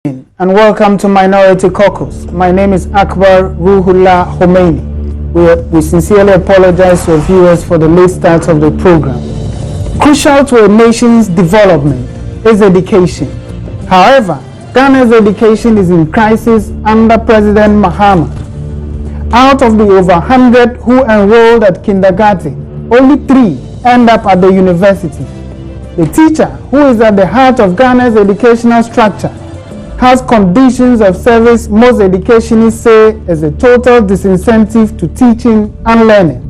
And welcome to Minority Caucus. My name is Akbar Ruhullah Khomeini. We sincerely apologize to our viewers for the late start of the program. Crucial to a nation's development is education. However, Ghana's education is in crisis under President Mahama. Out of the over 100 who enrolled at kindergarten, only 3 end up at the university. The teacher, who is at the heart of Ghana's educational structure, has conditions of service most educationists say is a total disincentive to teaching and learning.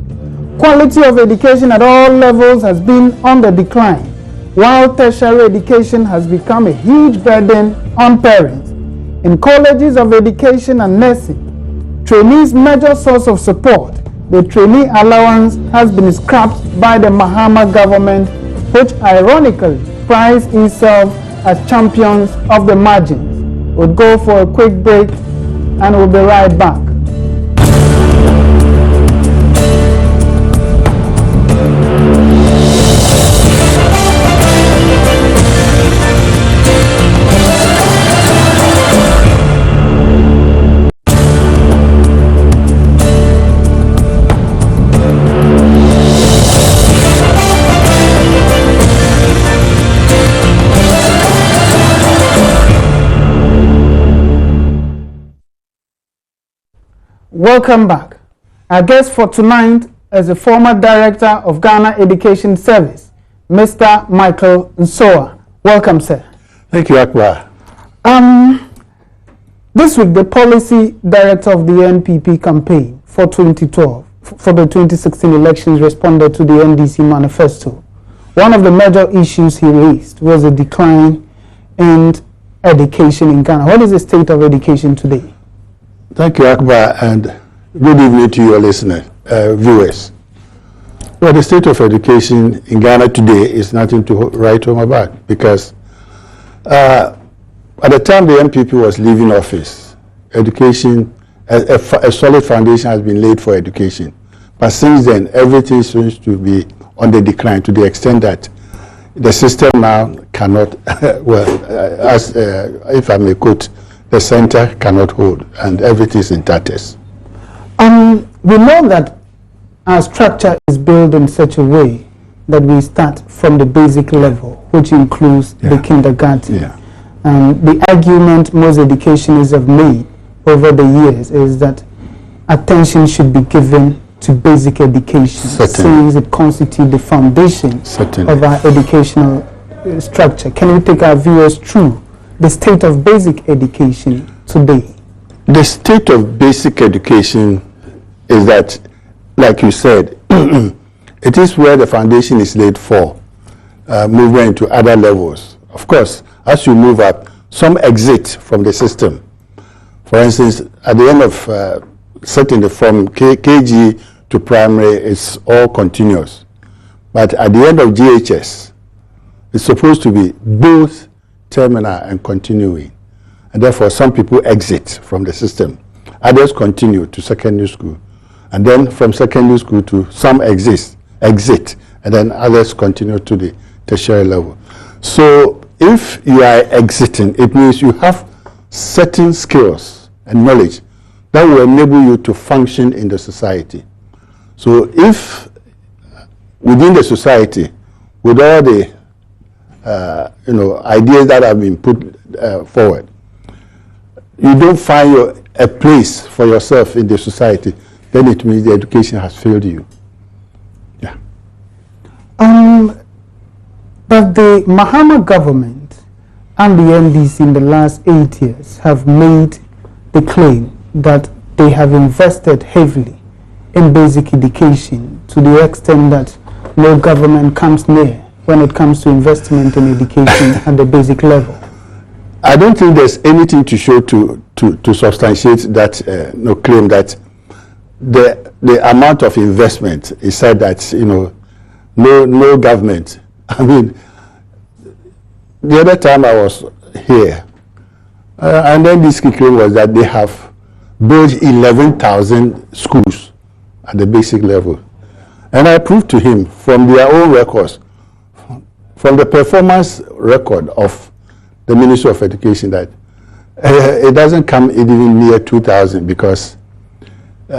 Quality of education at all levels has been on the decline, while tertiary education has become a huge burden on parents. In colleges of education and nursing, trainees' major source of support, the trainee allowance, has been scrapped by the Mahama government, which ironically prides itself as champions of the margins. We'll go for a quick break and we'll be right back. Welcome back. Our guest for tonight is the former director of Ghana Education Service, Mr. Michael Nsoa. Welcome, sir. Thank you, Akbar. This week, the policy director of the NPP campaign for 2012, for the 2016 elections, responded to the NDC manifesto. One of the major issues he raised was a decline in education in Ghana. What is the state of education today? Thank you, Akbar, and good evening to your listeners, viewers. Well, the state of education in Ghana today is nothing to write home about, because at the time the NPP was leaving office, education, a solid foundation has been laid for education. But since then, everything seems to be on the decline, to the extent that the system now cannot, if I may quote, the center cannot hold, and everything is in tatters. We know that our structure is built in such a way that we start from the basic level, which includes the kindergarten. The argument most educationists have made over the years is that attention should be given to basic education, since it constitutes the foundation of our educational structure. Can you take our viewers through the state of basic education today? The state of basic education is that, like you said, it is where the foundation is laid for movement into other levels. Of course, as you move up, some exit from the system. For instance, at the end of setting from KG to primary, it's all continuous. But at the end of GHS, it's supposed to be both terminal and continuing, and therefore some people exit from the system. Others continue to secondary school, and then from secondary school to some exit, and then others continue to the tertiary level. So if you are exiting, it means you have certain skills and knowledge that will enable you to function in the society. So if within the society, with all the ideas that have been put forward, you don't find a place for yourself in the society, then it means the education has failed you. Yeah. But the Mahama government and the NDC in the last 8 years have made the claim that they have invested heavily in basic education to the extent that no government comes near when it comes to investment in education at the basic level. I don't think there's anything to show to substantiate that claim that the amount of investment is said that no government. I mean, the other time I was here, and then this claim was that they have built 11,000 schools at the basic level, and I proved to him from their own records, from the performance record of the Ministry of Education, that It doesn't come even near 2,000 because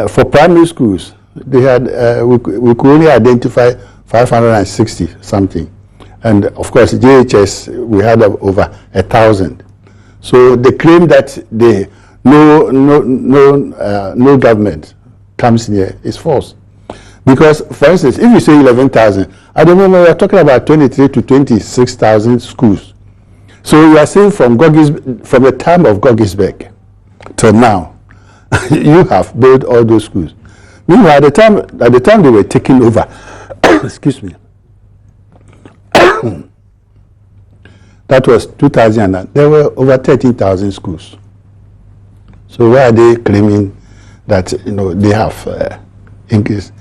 for primary schools, they had we could only identify 560 something, and of course JHS we had over 1,000. So the claim that no government comes near is false, because for instance, if you say 11,000, at the moment we are talking about 23 to 26,000 schools. So you are saying from the time of Goggisberg till now, you have built all those schools. Meanwhile, at the time they were taking over, excuse me, that was 2009. There were over 13,000 schools. So why are they claiming that they have increased?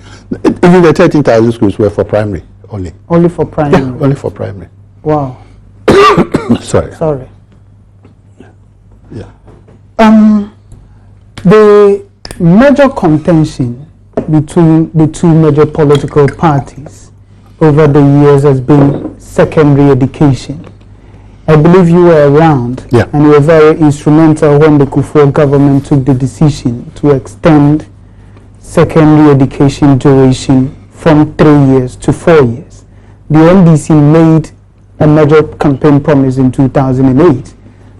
Even the 13,000 schools were for primary only. Only for primary. Yeah, only for primary. Wow. Sorry. Yeah. The major contention between the two major political parties over the years has been secondary education. I believe you were around, and you were very instrumental when the Kufuor government took the decision to extend secondary education duration from 3 years to 4 years. The NDC made a major campaign promise in 2008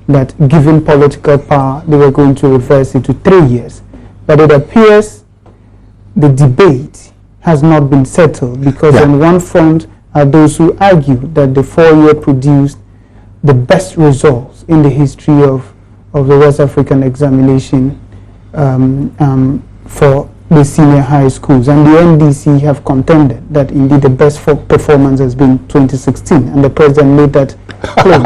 that given political power, they were going to reverse it to 3 years. But it appears the debate has not been settled, because on one front are those who argue that the 4-year produced the best results in the history of the West African examination for the senior high schools, and the NDC have contended that indeed the best performance has been 2016, and the president made that claim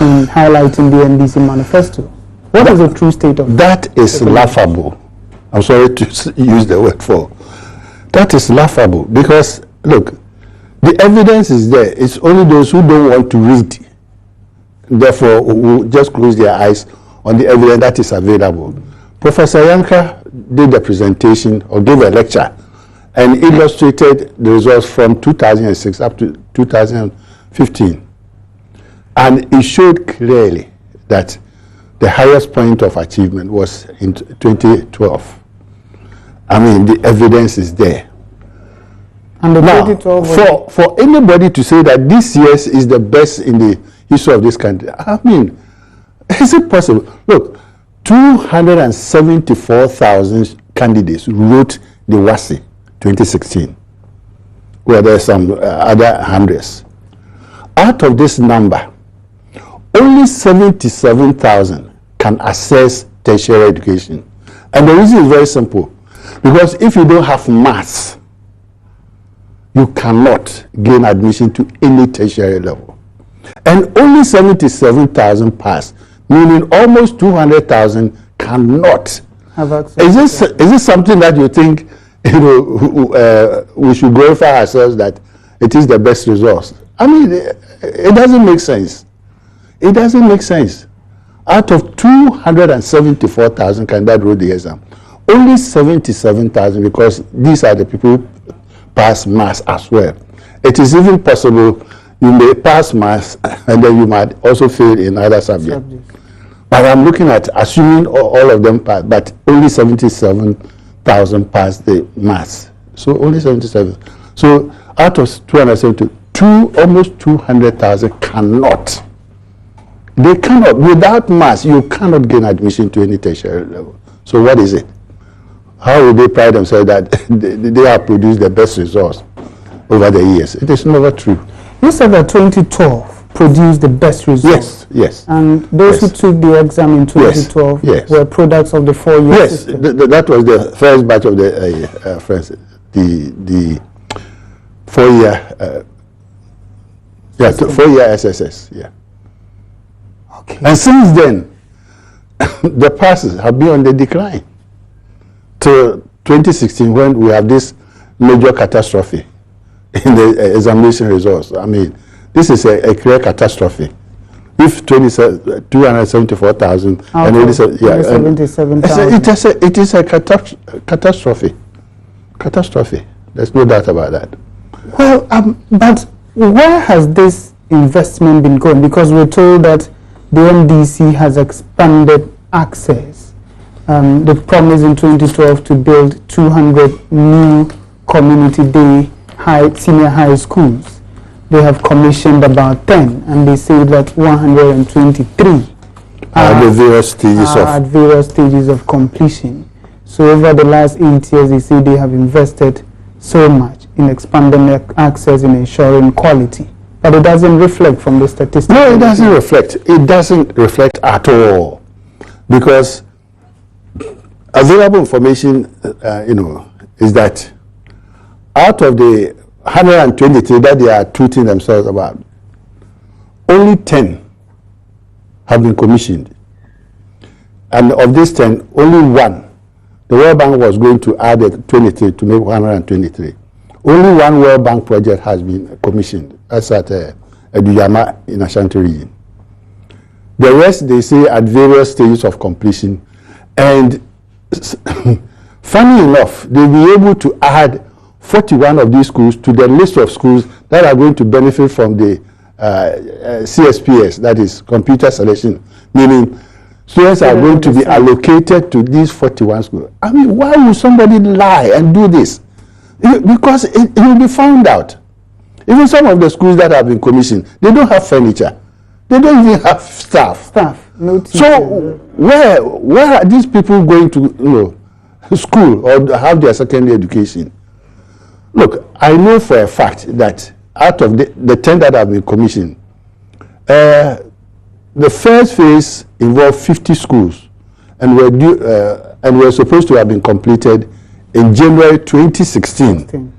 in highlighting the NDC manifesto. What is the true state of that? That is laughable. I'm sorry to use the word for. That is laughable, because look, the evidence is there. It's only those who don't want to read, therefore who just close their eyes on the evidence that is available. Professor Yanka did a presentation or gave a lecture and illustrated the results from 2006 up to 2015. And it showed clearly that the highest point of achievement was in 2012. I mean, the evidence is there. And the now, 2012 for anybody to say that this year's is the best in the history of this country, I mean, is it possible? Look, 274,000 candidates wrote the WASI 2016, where there are some other hundreds. Out of this number, only 77,000 can access tertiary education. And the reason is very simple. Because if you don't have maths, you cannot gain admission to any tertiary level. And only 77,000 pass, meaning almost 200,000 cannot have access. Is this something that you think we should glorify ourselves that it is the best resource? I mean, it doesn't make sense. It doesn't make sense. Out of 274,000 candidates wrote the exam, only 77,000, because these are the people who pass maths as well. It is even possible you may pass maths and then you might also fail in other subjects. But I'm looking at assuming all of them pass, but only 77,000 pass the maths. So only 77. So out of 272, almost 200,000 cannot. They cannot. Without maths, you cannot gain admission to any tertiary level. So what is it? How will they pride themselves that they have produced the best results over the years? It is never true. You said that 2012 produced the best results. Yes. And those who took the exam in 2012 were products of the 4-year system. Yes, that was the first batch of the the 4-year 4-year SSS. Yeah. Okay. And since then, the passes have been on the decline to 2016, when we have this major catastrophe in the examination results. I mean, this is a clear catastrophe. If 274,000 and only 77,000, it is a catastrophe. Catastrophe. There's no doubt about that. Well, but where has this investment been going? Because we're told that the NDC has expanded access. They promised in 2012 to build 200 new community day senior high schools. They have commissioned about 10, and they say that 123 at various stages of completion. So over the last 8 years, they say they have invested so much in expanding access and ensuring quality. But it doesn't reflect from the statistics. No, it doesn't reflect. It doesn't reflect at all. Because available information, is that out of the 123 that they are tweeting themselves about, only 10 have been commissioned. And of these 10, only one, the World Bank was going to add 23 to make 123. Only one World Bank project has been commissioned. That's at Eduyama in Ashanti region. The rest, they say, at various stages of completion. And funny enough, they'll be able to add 41 of these schools to the list of schools that are going to benefit from the CSPS, that is computer selection, meaning students are going to be allocated to these 41 schools. I mean, why would somebody lie and do this? Because it will be found out. Even some of the schools that have been commissioned, they don't have furniture. They don't even have staff. No teachers. So where are these people going to school or have their secondary education? Look, I know for a fact that out of the 10 that have been commissioned, the first phase involved 50 schools and were supposed to have been completed in January 2016.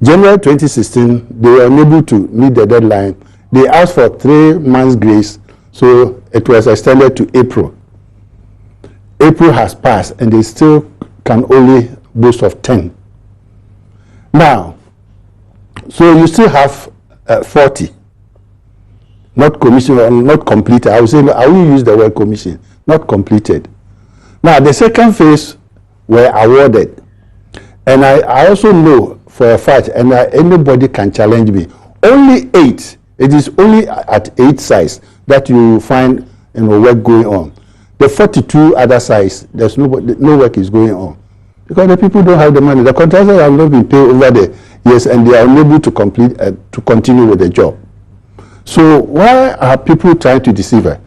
January 2016, they were unable to meet the deadline. They asked for 3 months grace, so it was extended to April. April has passed, and they still can only boast of 10. Now, so you still have 40, not commissioned or not completed. I will use the word commission, not completed. Now, the second phase were awarded. And I also know for a fact, and anybody can challenge me, only 8, it is only at 8 sites that you find work going on. The 42 other sites, there's no work is going on. Because the people don't have the money. The contractors have not been paid over the years, and they are unable to continue with the job. So why are people trying to deceive her?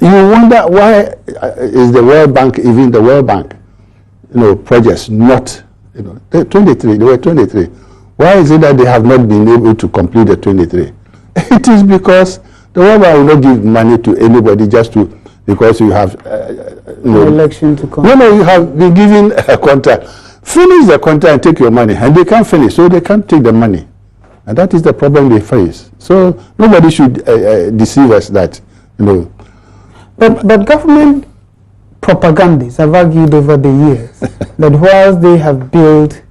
You wonder why is the World Bank, even the World Bank, projects not, they were 23. Why is it that they have not been able to complete the 23? It is because the World Bank will not give money to anybody because you have election to come. No, you have been given a contract. Finish the contract and take your money, and they can't finish, so they can't take the money, and that is the problem they face. So nobody should deceive us that But government propagandists have argued over the years that whilst they have built,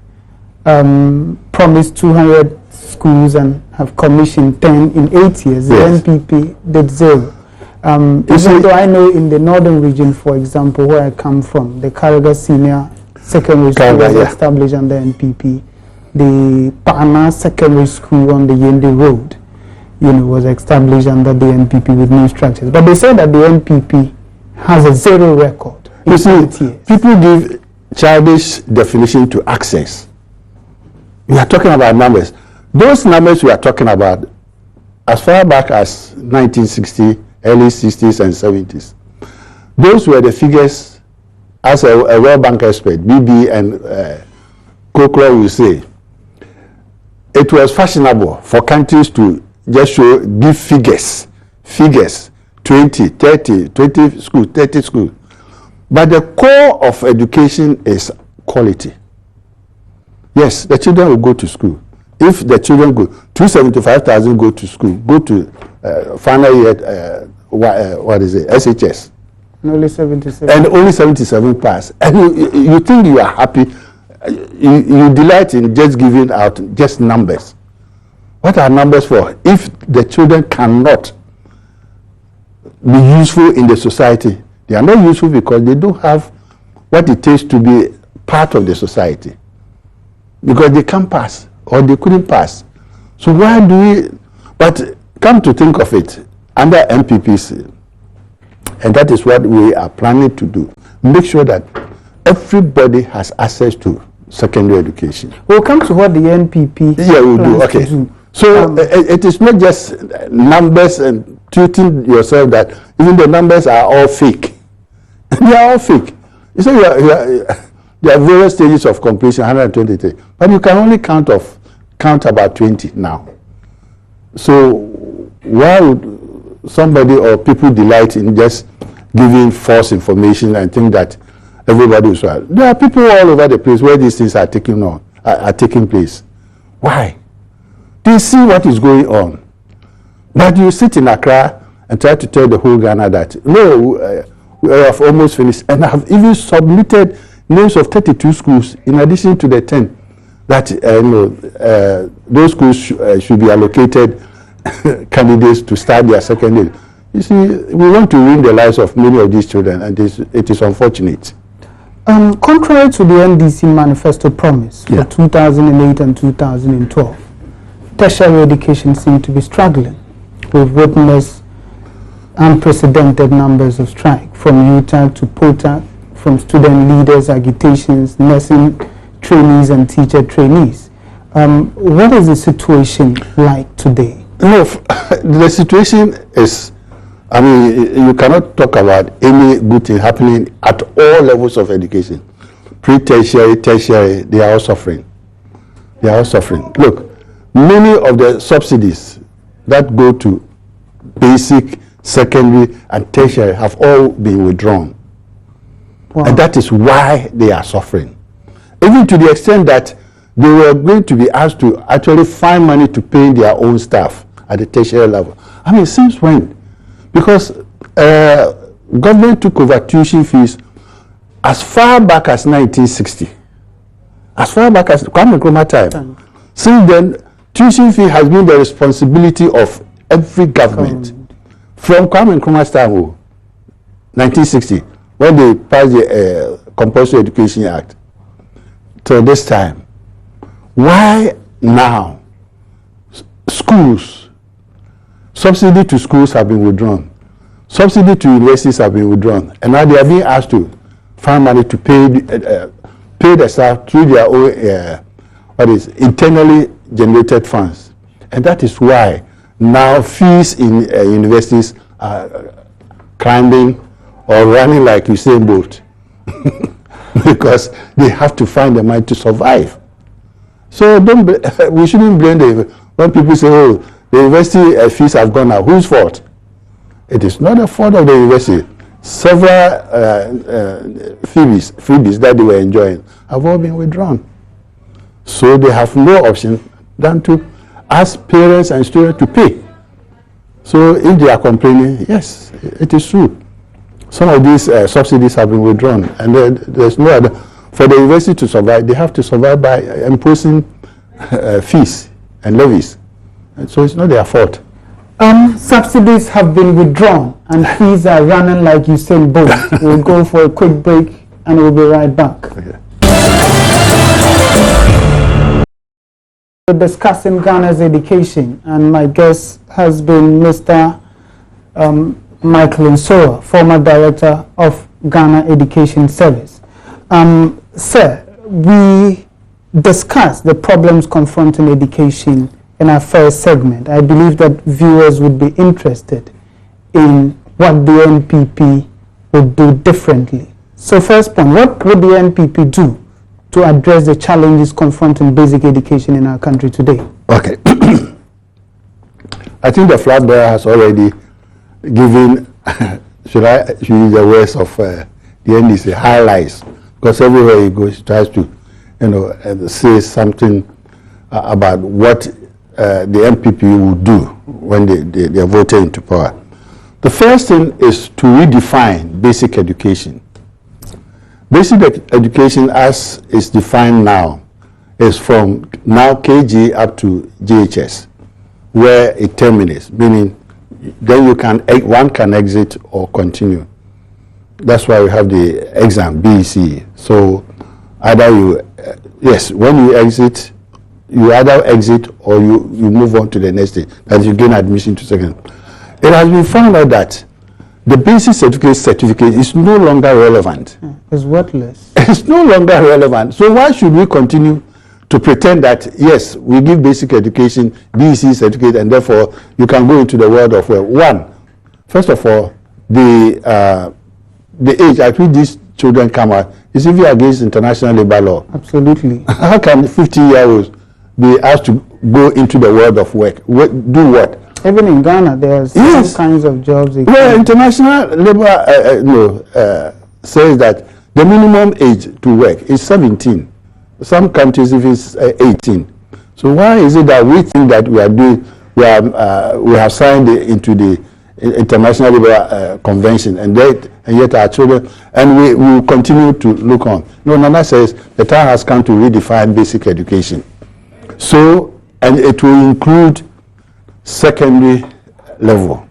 promised 200 schools and have commissioned 10 in 8 years, the NPP did 0. Even though I know in the northern region, for example, where I come from, the Caucus Senior Secondary School was established under NPP. The Pana Secondary School on the Yende Road, was established under the NPP with new structures. But they said that the NPP has a 0 record. You see, people give childish definition to access. We are talking about numbers. Those numbers we are talking about, as far back as 1960, early 60s and 70s, those were the figures, as a World Bank expert, BB and Caucus will say. It was fashionable for countries to just give figures, 20, 30, 20 schools, 30 schools. But the core of education is quality. Yes, the children will go to school. If the children go, 275,000 go to school, go to final year, SHS. And only 77. And only 77 pass. And you think you are happy, you delight in just giving out just numbers. What are numbers for? If the children cannot be useful in the society, they are not useful because they don't have what it takes to be part of the society. Because they can't pass or they couldn't pass. So why do we, but come to think of it, under MPPs, And that is what we are planning to do. Make sure that everybody has access to secondary education. We'll come to what the NPP we'll do. plans Okay. to do. So it is not just numbers and treating yourself that even the numbers are all fake. They are all fake. You say there are various stages of completion, 123, but you can only count about 20 now. So why would somebody or people delight in just giving false information and think that everybody is right? There are people all over the place where these things are taking place. Why? They see what is going on. But you sit in Accra and try to tell the whole Ghana that, no, we have almost finished. And I have even submitted names of 32 schools in addition to the 10 that those schools should be allocated candidates to start their secondary. You see, we want to ruin the lives of many of these children, and it is unfortunate. Contrary to the NDC manifesto promise for 2008 and 2012, tertiary education seemed to be struggling. We've witnessed unprecedented numbers of strike, from UTAG to POTAG, from student leaders, agitations, nursing trainees and teacher trainees. What is the situation like today? No, the situation is, I mean, you cannot talk about any good thing happening at all levels of education. Pre-tertiary, tertiary, they are all suffering. They are all suffering. Look, many of the subsidies that go to basic, secondary, and tertiary have all been withdrawn. Wow. And that is why they are suffering. Even to the extent that they were going to be asked to actually find money to pay their own staff at the tertiary level. I mean, since when? Because government took over tuition fees as far back as 1960. As far back as Kwame Nkrumah time. Since then, tuition fee has been the responsibility of every government. From Kwame Nkrumah's time, 1960, when they passed the Compulsory Education Act, to this time. Why now? Schools, subsidy to schools have been withdrawn. Subsidy to universities have been withdrawn. And now they are being asked to find money to pay the staff through their own internally generated funds. And that is why now fees in universities are climbing or running like Usain Bolt. Because they have to find the money to survive. So we shouldn't blame when people say, oh, the university fees have gone up. Whose fault? It is not the fault of the university. Several freebies that they were enjoying have all been withdrawn. So they have no option than to ask parents and students to pay. So if they are complaining, yes, it is true. Some of these subsidies have been withdrawn, and there's no other. For the university to survive, they have to survive by imposing fees and levies. And so it's not their fault. Subsidies have been withdrawn, and fees are running like Usain Bolt. We'll go for a quick break, and we'll be right back. Okay. We're discussing Ghana's education, and my guest has been Mr. Michael Nsora, former director of Ghana Education Service. Sir, we discussed the problems confronting education in our first segment. I believe that viewers would be interested in what the NPP would do differently. So first point, what would the NPP do to address the challenges confronting basic education in our country today? Okay. I think the flag bearer has already given, should use the words of the NDC, highlights, because everywhere he goes, he tries to, say something about what the NPP will do when they are voted into power. The first thing is to redefine basic education. Basic education, as is defined now, is from now KG up to JHS, where it terminates, meaning then one can exit or continue. That's why we have the exam, BEC. So either when you exit, you either exit or you move on to the next stage, that you gain admission to second. It has been found out that the basic certificate is no longer relevant. It's worthless. It's no longer relevant. So why should we continue to pretend that, yes, we give basic education, BEC certificate, and therefore you can go into the world of work? One, first of all, the age at which these children come out is even against international labor law. Absolutely. How can 50-year-olds be asked to go into the world of work? Do what? Even in Ghana, there's some kinds of jobs. Well, international labor says that the minimum age to work is 17. Some countries even 18. So why is it that we think that we have signed into the International Labor Convention, and yet our children, and we will continue to look on? No, Nana says the time has come to redefine basic education. So, and it will include secondary level.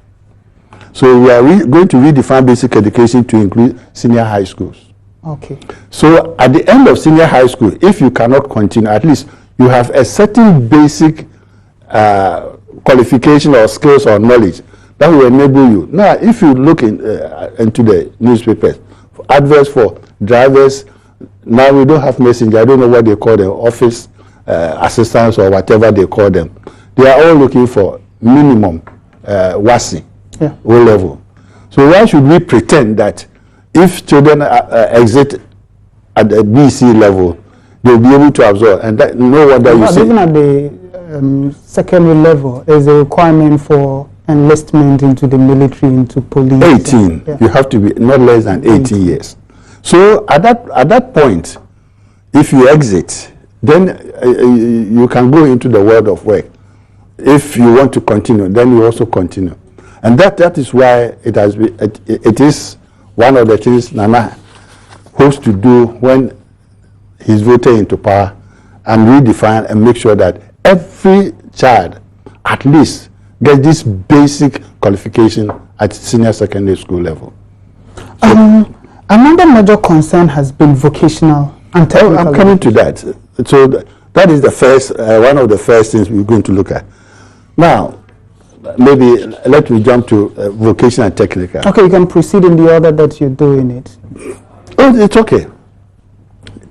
So we are going to redefine basic education to include senior high schools. Okay. So at the end of senior high school, if you cannot continue, at least you have a certain basic qualification or skills or knowledge that will enable you. Now, if you look into the newspapers, adverts for drivers, now we don't have messenger. I don't know what they call them, office assistants or whatever they call them. They are all looking for minimum WASI, O level. So why should we pretend that if children exit at the BC level, they'll be able to absorb? And that, no wonder you see. Even at the secondary level, there's a requirement for enlistment into the military, into police. 18. You have to be not less than 18 years. So at that point, if you exit, then you can go into the world of work. If you want to continue, then you also continue. And that is why it is one of the things Nana hopes to do when he's voted into power, and redefine and make sure that every child at least gets this basic qualification at senior secondary school level. Another major concern has been vocational and technical. I'm coming to that. So that is the first, one of the first things we're going to look at. Now, maybe let me jump to vocational and technical. Okay, you can proceed in the order that you're doing it. Oh, it's okay.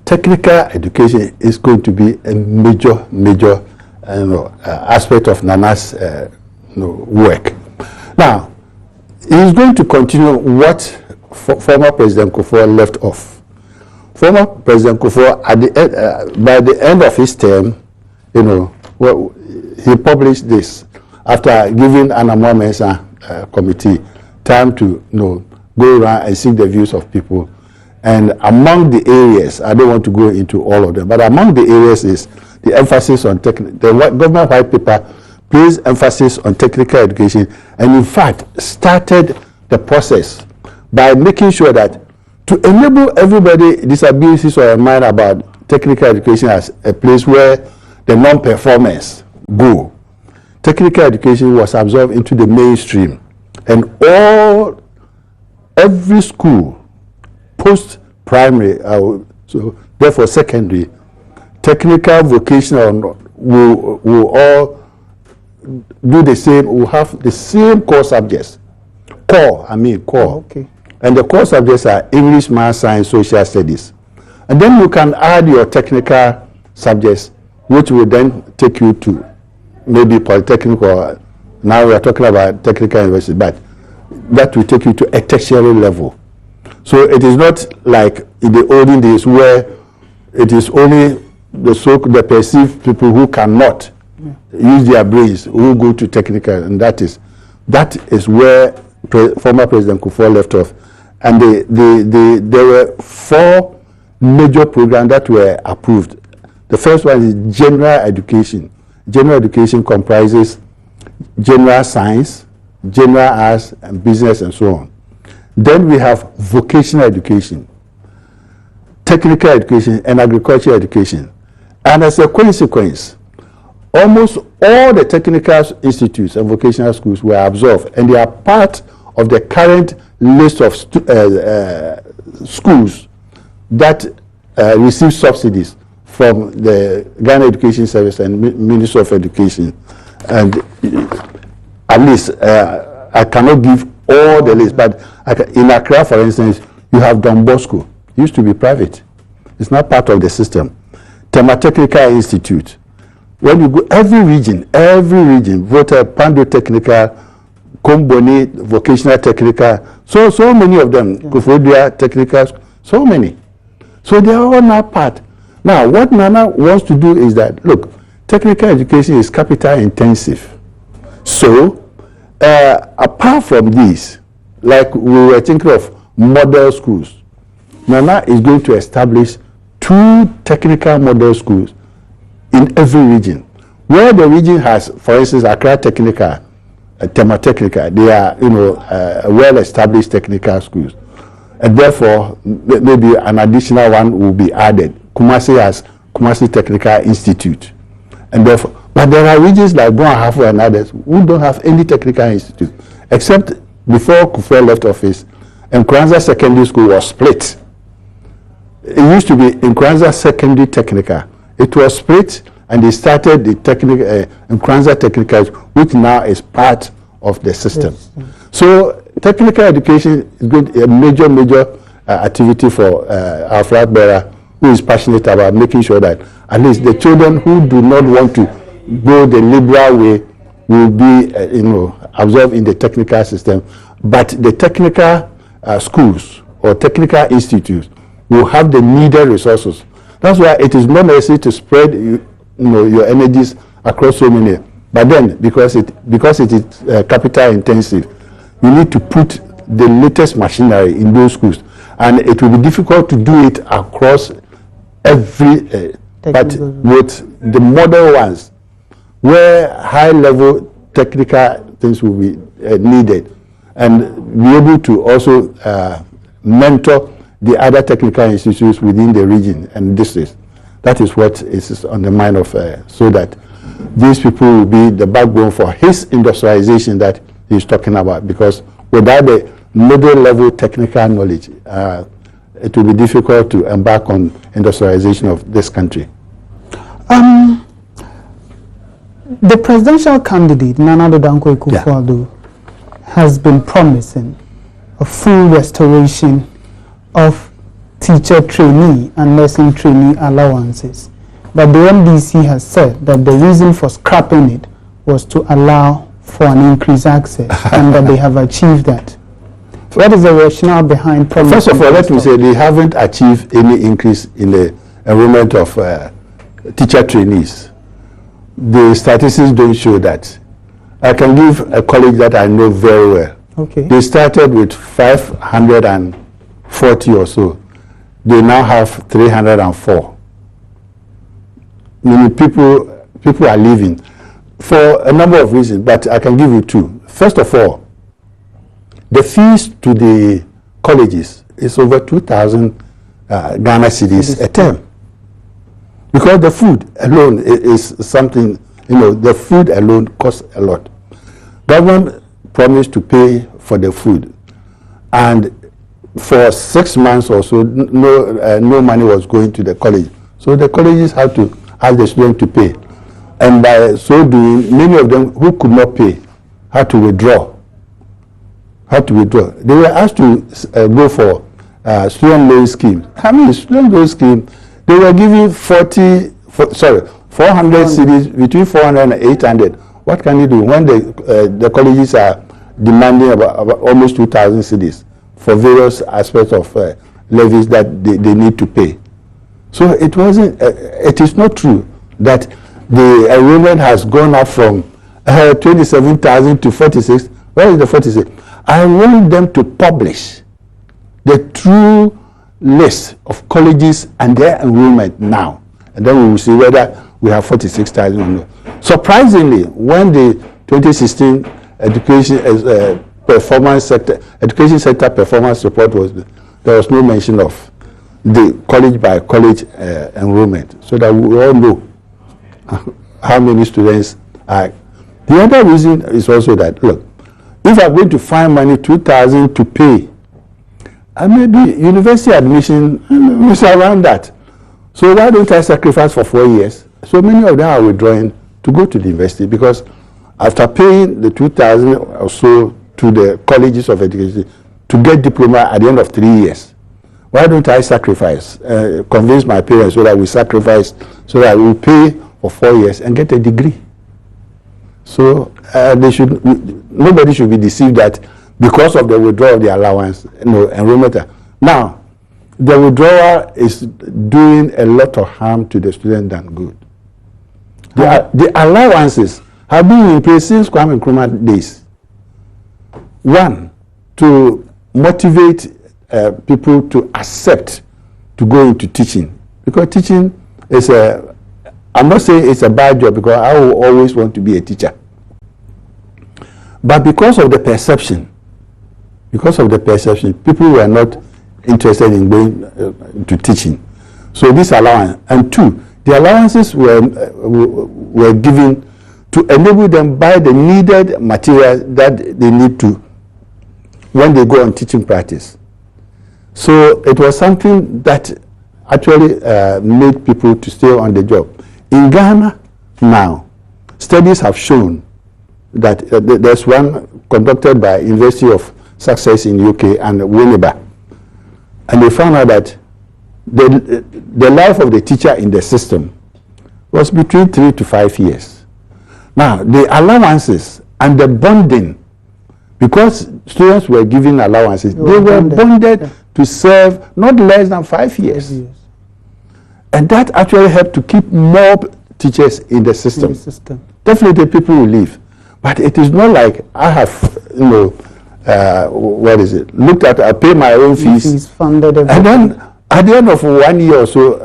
Technical education is going to be a major aspect of Nana's work. Now, he's going to continue what former President Kufuor left off. Former President Kufuor, by the end of his term, he published this after giving Anna Mensah committee time to go around and seek the views of people. And among the areas, I don't want to go into all of them, but among the areas is the emphasis on the government white paper placed emphasis on technical education, and in fact started the process by making sure that to enable everybody disabilities or a mind about technical education as a place where the non-performers go. Technical education was absorbed into the mainstream, and every school, post-primary, so therefore secondary, technical, vocational will all do the same, will have the same core subjects. Core. Okay. And the core subjects are English, Math, Science, Social Studies. And then you can add your technical subjects, which will then take you to maybe Polytechnic, or now we are talking about technical university, but that will take you to a tertiary level. So it is not like in the olden days where it is only the perceived people who cannot use their brains who go to technical, and that is where former President Kufuor left off. And there were 4 major programs that were approved. The first one is general education. General education comprises general science, general arts, and business, and so on. Then we have vocational education, technical education, and agricultural education. And as a consequence, almost all the technical institutes and vocational schools were absorbed, and they are part of the current list of schools that receive subsidies from the Ghana Education Service and Ministry of Education. And at least I cannot give all the list. But in Accra, for instance, you have Don Bosco. It used to be private. It's not part of the system. Tema Technical Institute. When you go, every region, Volta, Pando Technical, Komboni, Vocational Technical, so many of them, Kufodia Technical, so many. So they are all now part. Now, what Nana wants to do is that, look, technical education is capital intensive. So, apart from this, like we were thinking of model schools, Nana is going to establish 2 technical model schools in every region. Where the region has, for instance, Accra Technical, Tema Technical, they are, well-established technical schools. And therefore, maybe an additional one will be added. Kumasi has Kumasi Technical Institute. And therefore, but there are regions like Boahafu and others who don't have any technical institute, except before Kufuor left office, Nkranza Secondary School was split. It used to be Nkranza Secondary Technical. It was split, and they started the Nkranza Technical, which now is part of the system. Yes. So technical education is going to be a major activity for our flag bearer, who is passionate about making sure that at least the children who do not want to go the liberal way will be, absorbed in the technical system. But the technical schools or technical institutes will have the needed resources. That's why it is not necessary to spread, your energies across so many. But then, because it is capital intensive, you need to put the latest machinery in those schools, and it will be difficult to do it across every. But with the model ones, where high-level technical things will be needed, and be able to also mentor the other technical institutes within the region and districts. That is what is on the mind of, so that these people will be the backbone for his industrialization that he's talking about. Because without the middle-level technical knowledge, it will be difficult to embark on industrialization of this country. The presidential candidate, Nana Addo Dankwa Akufo-Addo, has been promising a full restoration of teacher trainee and nursing trainee allowances. But the MDC has said that the reason for scrapping it was to allow for an increased access, and that they have achieved that. What is the rationale behind promising? First of all, let me say they haven't achieved any increase in the enrollment of teacher trainees. The statistics don't show that. I can give a college that I know very well. Okay. They started with 540 or so. They now have 304. Many people are leaving for a number of reasons, but I can give you 2. First of all, the fees to the colleges is over 2,000 Ghana cedis a term. Because the food alone is something, the food alone costs a lot. Government promised to pay for the food, and for 6 months or so, no money was going to the college. So the colleges had to ask the students to pay. And by so doing, many of them who could not pay had to withdraw. They were asked to go for student loan scheme. How many student loan scheme? They were giving 400 cedis, between 400 and 800. What can you do when the colleges are demanding about almost 2,000 cedis for various aspects of levies that they need to pay? So it wasn't. It is not true that the enrollment has gone up from 27,000 to 46. Where is the 46? I want them to publish the true list of colleges and their enrollment now, and then we will see whether we have 46,000 or not. Surprisingly, when the 2016 education sector performance report was, there was no mention of the college by college enrollment, so that we all know how many students are. The other reason is also that, look, if I'm going to find money 2,000 to pay, maybe university admission is around that. So why don't I sacrifice for 4 years? So many of them are withdrawing to go to the university, because after paying the 2,000 or so to the colleges of education to get diploma at the end of 3 years. Why don't I sacrifice, convince my parents so that we sacrifice, so that we pay for 4 years and get a degree? So nobody should be deceived that because of the withdrawal of the allowance, enrollment. Now, the withdrawal is doing a lot of harm to the student than good. The allowances have been in place since Kwame Nkrumah days. One, to motivate people to accept to go into teaching, because teaching is I'm not saying it's a bad job, because I will always want to be a teacher. But because of the perception, people were not interested in going to teaching. So this allowance, and two, the allowances were given to enable them buy the needed material that they need to when they go on teaching practice. So it was something that actually made people to stay on the job. In Ghana now, studies have shown that there's one conducted by University of Sussex in UK and Winneba, and they found out that the life of the teacher in the system was between 3 to 5 years. Now, the allowances and the bonding, because students were given allowances, they were bonded to serve not less than 5 years. And that actually helped to keep more teachers in the system. Definitely people will leave. But it is not like I have, looked at, I pay my own fees, funded and then at the end of 1 year or so,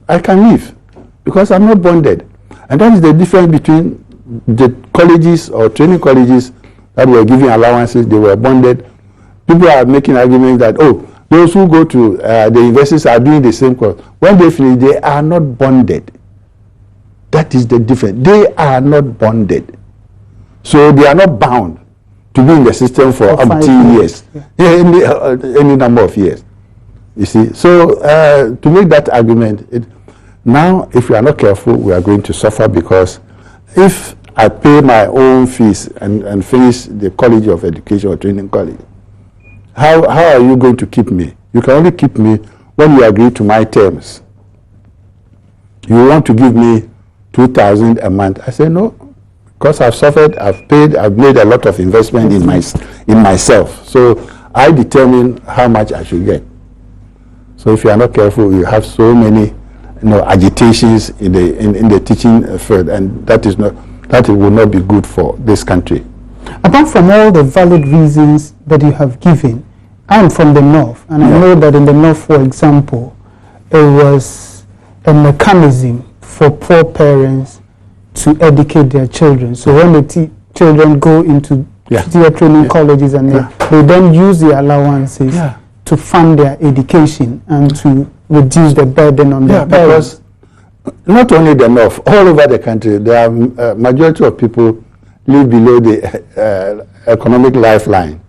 I can leave because I'm not bonded. And that is the difference between the colleges or training colleges that were giving allowances, they were bonded. People are making arguments that, those who go to the universities are doing the same course. When they finish, they are not bonded. That is the difference. They are not bonded. So they are not bound to be in the system for up to years, any number of years. You see, so to make that argument, now if we are not careful, we are going to suffer, because if I pay my own fees and finish the College of Education or Training College, how are you going to keep me? You can only keep me when you agree to my terms. You want to give me 2,000 a month? I say no, because I've suffered, I've paid, I've made a lot of investment in myself. So I determine how much I should get. So if you are not careful, you have so many agitations in the teaching field, and that will not be good for this country. Apart from all the valid reasons that you have given, I'm from the North, and I know that in the North, for example, it was a mechanism for poor parents to educate their children. So when the children go into teacher training colleges, and they then use the allowances to fund their education and to reduce the burden on their parents. Because not only the North, all over the country, there are majority of people live below the economic lifeline.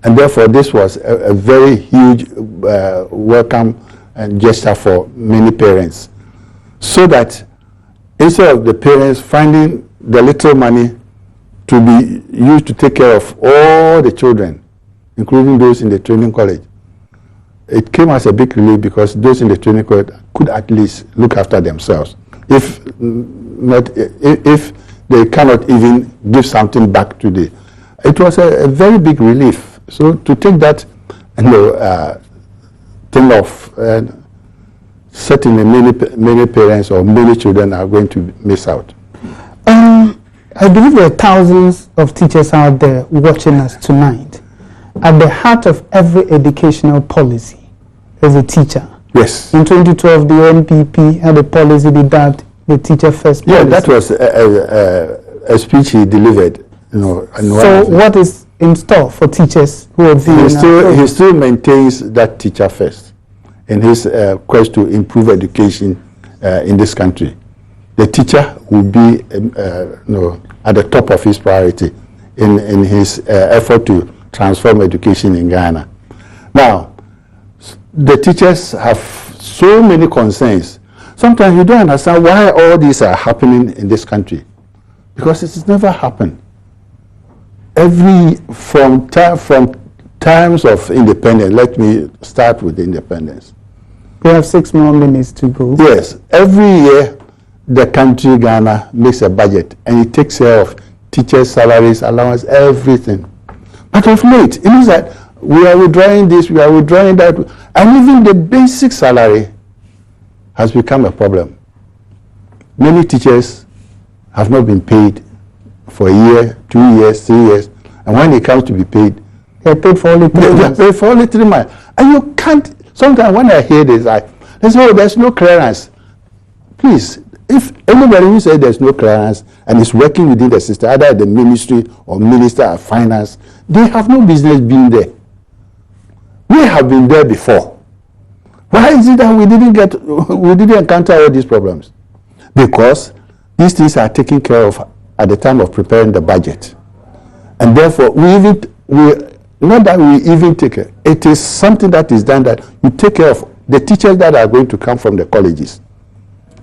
And therefore, this was a very huge welcome and gesture for many parents. So that instead of the parents finding the little money to be used to take care of all the children, including those in the training college, it came as a big relief, because those in the training college could at least look after themselves. If they cannot even give something back to the, it was a very big relief. So to take that, thing off, certainly many parents or many children are going to miss out. I believe there are thousands of teachers out there watching us tonight. At the heart of every educational policy is a teacher. Yes. In 2012, the NPP had a policy that the teacher first policy. Yeah, that was a speech he delivered. So what is in store for teachers who are being... He still maintains that teacher first in his quest to improve education in this country. The teacher will be at the top of his priority in his effort to transform education in Ghana. Now, the teachers have so many concerns. Sometimes you don't understand why all these are happening in this country, because it has never happened. from times of independence, let me start with independence. We have 6 more minutes to go. Yes, every year the country, Ghana, makes a budget and it takes care of teachers' salaries, allowance, everything. But of late, it means that we are withdrawing this, we are withdrawing that, and even the basic salary has become a problem. Many teachers have not been paid for a year, 2 years, 3 years, and when it comes to be paid, they're paid for only 3 months. They're paid for only 3 months. And you can't, sometimes when I hear this, they say, oh, there's no clearance. Please, if anybody who says there's no clearance and is working within the system, either the ministry or minister of finance, they have no business being there. We have been there before. Why is it that we didn't encounter all these problems? Because these things are taken care of at the time of preparing the budget. And therefore, not that we even take it. It is something that is done that you take care of the teachers that are going to come from the colleges.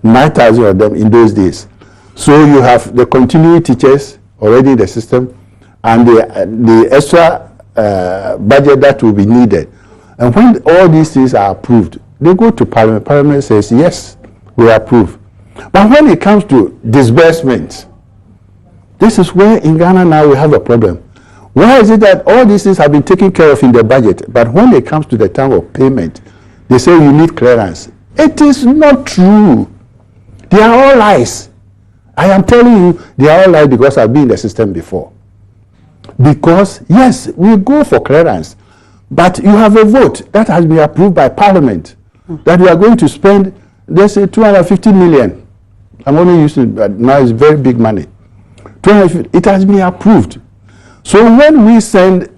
9,000 of them in those days. So you have the continuing teachers already in the system and the extra budget that will be needed. And when all these things are approved, they go to Parliament. Parliament says, yes, we approve. But when it comes to disbursement, this is where in Ghana now we have a problem. Why is it that all these things have been taken care of in the budget, but when it comes to the time of payment, they say you need clearance? It is not true. They are all lies. I am telling you, they are all lies because I've been in the system before. Because, yes, we go for clearance, but you have a vote that has been approved by Parliament that we are going to spend, let's say, 250 million. I'm only using it, now it's very big money. 250, it has been approved. So when we send,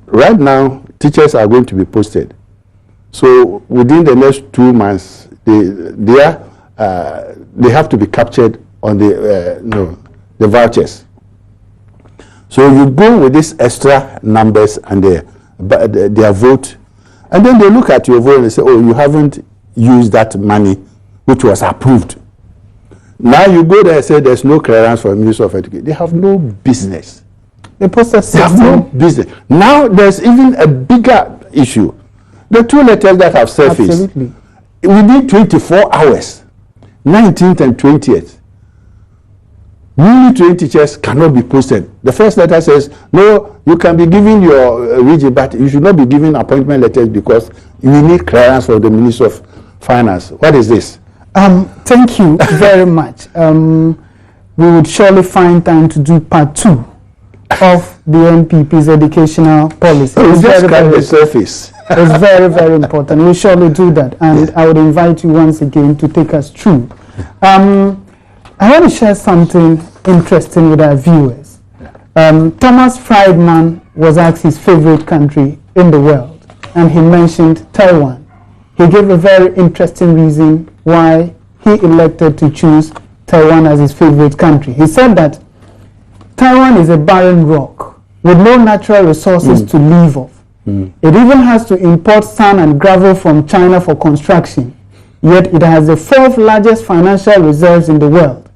right now, teachers are going to be posted. So within the next 2 months, they have to be captured on the vouchers. So you go with these extra numbers and their vote, and then they look at your vote and they say, oh, you haven't used that money which was approved. Now you go there and say there's no clearance for the Ministry of Education. They have no business. They have no business. Now there's even a bigger issue. The 2 letters that have surfaced, absolutely, within 24 hours, 19th and 20th, newly trained teachers cannot be posted. The first letter says, no, you can be given your region, but you should not be given appointment letters because you need clearance from the Ministry of Finance. What is this? Thank you very much. We would surely find time to do part 2 of the NPP's educational policy. It's just scratch the surface. It's very, very important. We'll surely do that. And I would invite you once again to take us through. I want to share something interesting with our viewers. Thomas Friedman was asked his favorite country in the world, and he mentioned Taiwan. He gave a very interesting reason why he elected to choose Taiwan as his favorite country. He said that Taiwan is a barren rock with no natural resources to live off. It even has to import sand and gravel from China for construction, yet it has the 4th largest financial reserves in the world.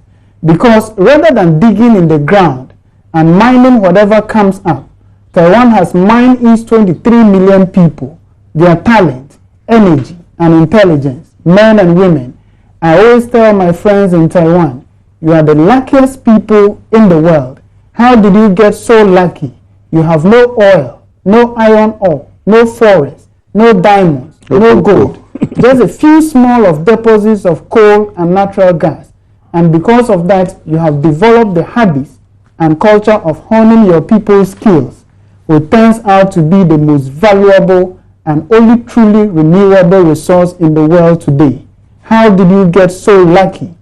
Because rather than digging in the ground and mining whatever comes up, Taiwan has mined its 23 million people, their talent, energy, and intelligence, men and women. I always tell my friends in Taiwan, you are the luckiest people in the world. How did you get so lucky? You have no oil, no iron ore, no forest, no diamonds, no gold. Just a few small of deposits of coal and natural gas. And because of that, you have developed the habits and culture of honing your people's skills, which turns out to be the most valuable and only truly renewable resource in the world today. How did you get so lucky?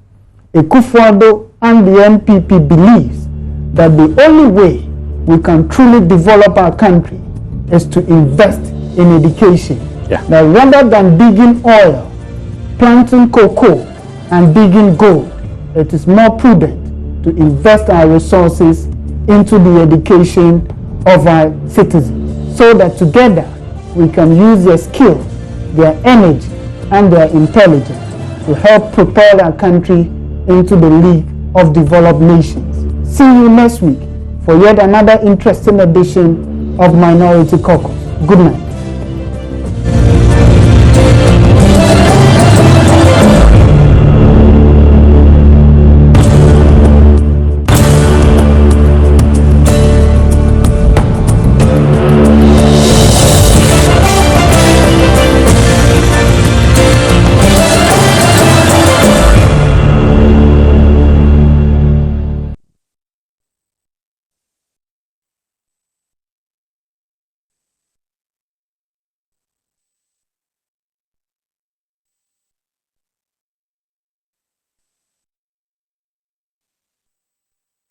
Akufo-Addo and the NPP believes that the only way we can truly develop our country is to invest in education. That rather than digging oil, planting cocoa, and digging gold, it is more prudent to invest our resources into the education of our citizens, so that together we can use their skills, their energy, and their intelligence to help propel our country into the League of Developed Nations. See you next week for yet another interesting edition of Minority Caucus. Good night.